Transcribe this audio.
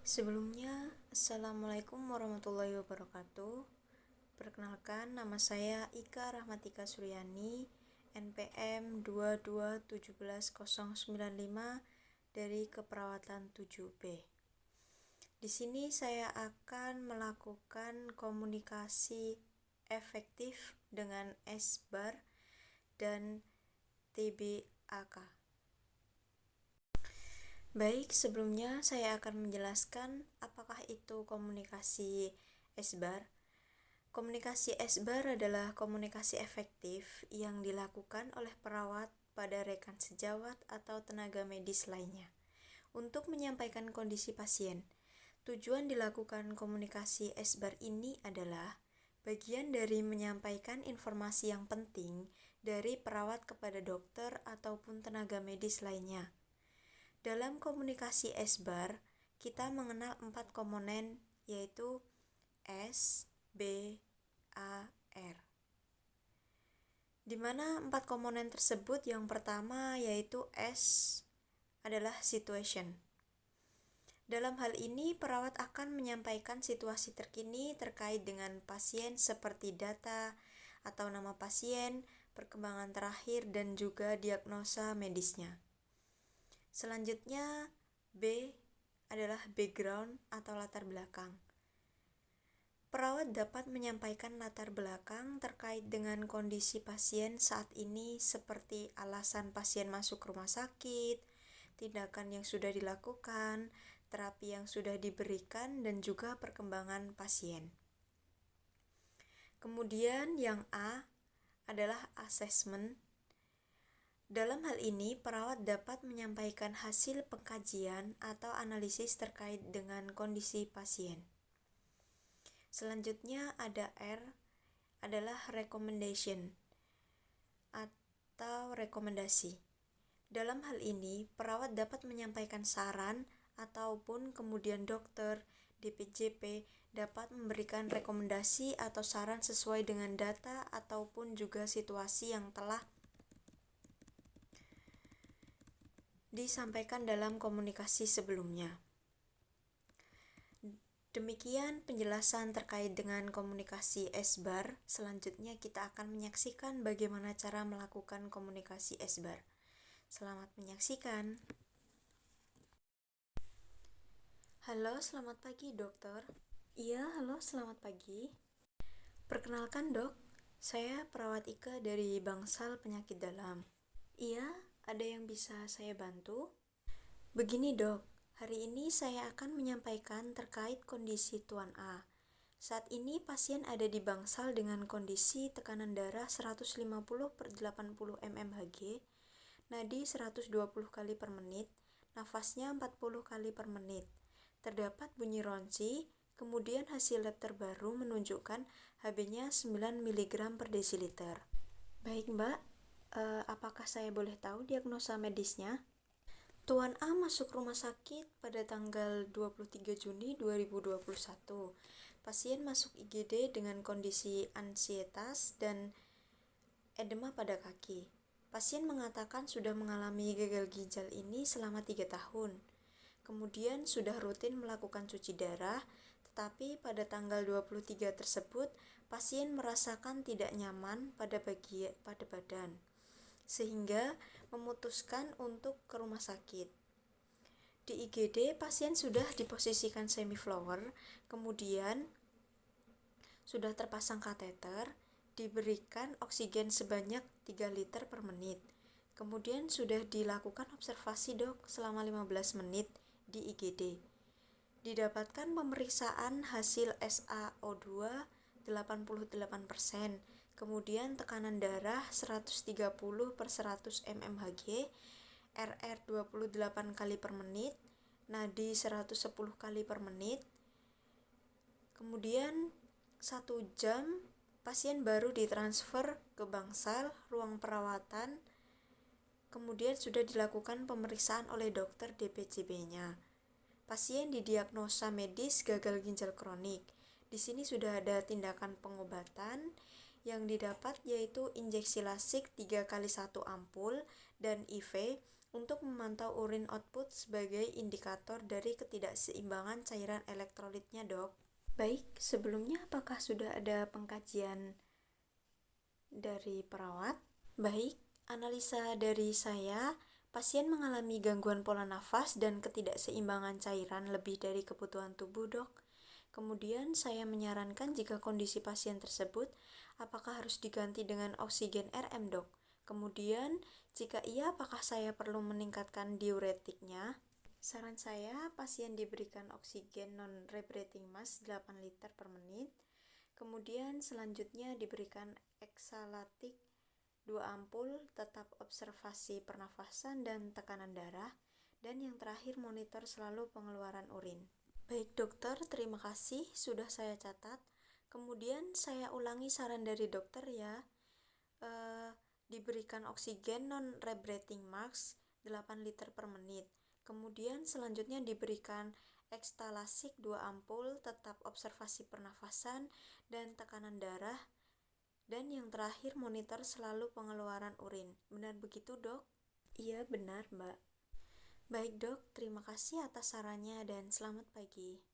Sebelumnya, Assalamualaikum warahmatullahi wabarakatuh. Perkenalkan, nama saya Ika Rahmatika Suryani, NPM 2217095 dari Keperawatan 7B. Di sini saya akan melakukan komunikasi efektif dengan SBAR dan TBAK. Baik, sebelumnya saya akan menjelaskan apakah itu komunikasi SBAR. Komunikasi SBAR adalah komunikasi efektif yang dilakukan oleh perawat pada rekan sejawat atau tenaga medis lainnya untuk menyampaikan kondisi pasien. Tujuan dilakukan komunikasi SBAR ini adalah bagian dari menyampaikan informasi yang penting dari perawat kepada dokter ataupun tenaga medis lainnya. Dalam komunikasi SBAR, kita mengenal 4 komponen, yaitu S, B, A, R. Di mana 4 komponen tersebut, yang pertama yaitu S adalah situation. Dalam hal ini, perawat akan menyampaikan situasi terkini terkait dengan pasien seperti data atau nama pasien, perkembangan terakhir, dan juga diagnosa medisnya. Selanjutnya, B adalah background atau latar belakang. Perawat dapat menyampaikan latar belakang terkait dengan kondisi pasien saat ini seperti alasan pasien masuk rumah sakit, tindakan yang sudah dilakukan, terapi yang sudah diberikan, dan juga perkembangan pasien. Kemudian yang A adalah assessment. Dalam hal ini, perawat dapat menyampaikan hasil pengkajian atau analisis terkait dengan kondisi pasien. Selanjutnya ada R, adalah recommendation atau rekomendasi. Dalam hal ini, perawat dapat menyampaikan saran ataupun kemudian dokter, DPJP dapat memberikan rekomendasi atau saran sesuai dengan data ataupun juga situasi yang telah disampaikan dalam komunikasi sebelumnya. Demikian penjelasan terkait dengan komunikasi SBAR. Selanjutnya kita akan menyaksikan bagaimana cara melakukan komunikasi SBAR. Selamat menyaksikan. Halo, selamat pagi dokter. Iya, halo, selamat pagi. Perkenalkan dok, saya perawat Ika dari Bangsal Penyakit Dalam. Iya, ada yang bisa saya bantu? Begini dok, hari ini saya akan menyampaikan terkait kondisi Tuan A. Saat ini pasien ada di Bangsal dengan kondisi tekanan darah 150/80 mmHg, nadi 120 kali per menit, nafasnya 40 kali per menit. Terdapat bunyi ronsi, kemudian hasil lab terbaru menunjukkan Hb-nya 9 mg per desiliter. Baik mbak, apakah saya boleh tahu diagnosa medisnya? Tuan A masuk rumah sakit pada tanggal 23 Juni 2021. Pasien masuk IGD dengan kondisi ansietas dan edema pada kaki. Pasien mengatakan sudah mengalami gagal ginjal ini selama 3 tahun. Kemudian sudah rutin melakukan cuci darah, tetapi pada tanggal 23 tersebut pasien merasakan tidak nyaman pada badan, sehingga memutuskan untuk ke rumah sakit. Di IGD, pasien sudah diposisikan semi-flower, kemudian sudah terpasang kateter, diberikan oksigen sebanyak 3 liter per menit. Kemudian sudah dilakukan observasi dok selama 15 menit di IGD. Didapatkan pemeriksaan hasil SaO2 88%, kemudian tekanan darah 130/100 mmHg, RR 28 kali per menit, nadi 110 kali per menit. Kemudian 1 jam pasien baru ditransfer ke Bangsal, ruang perawatan. Kemudian sudah dilakukan pemeriksaan oleh dokter DPJB-nya. Pasien didiagnosa medis gagal ginjal kronik. Di sini sudah ada tindakan pengobatan yang didapat yaitu injeksi lasik 3 kali 1 ampul dan IV untuk memantau urin output sebagai indikator dari ketidakseimbangan cairan elektrolitnya, Dok. Baik, sebelumnya apakah sudah ada pengkajian dari perawat? Baik, analisa dari saya, pasien mengalami gangguan pola nafas dan ketidakseimbangan cairan lebih dari kebutuhan tubuh, Dok. Kemudian saya menyarankan jika kondisi pasien tersebut, apakah harus diganti dengan oksigen RM, Dok? Kemudian, jika iya, apakah saya perlu meningkatkan diuretiknya? Saran saya, pasien diberikan oksigen non-rebreathing mask 8 liter per menit. Kemudian selanjutnya diberikan eksalatik 2 ampul, tetap observasi pernafasan dan tekanan darah. Dan yang terakhir, monitor selalu pengeluaran urin. Baik dokter, terima kasih sudah saya catat. Kemudian saya ulangi saran dari dokter ya. Diberikan oksigen non-rebreathing mask 8 liter per menit. Kemudian selanjutnya diberikan ekstalasik 2 ampul, tetap observasi pernafasan dan tekanan darah. Dan yang terakhir, monitor selalu pengeluaran urin. Benar begitu, Dok? Iya, benar, Mbak. Baik, Dok. Terima kasih atas sarannya dan selamat pagi.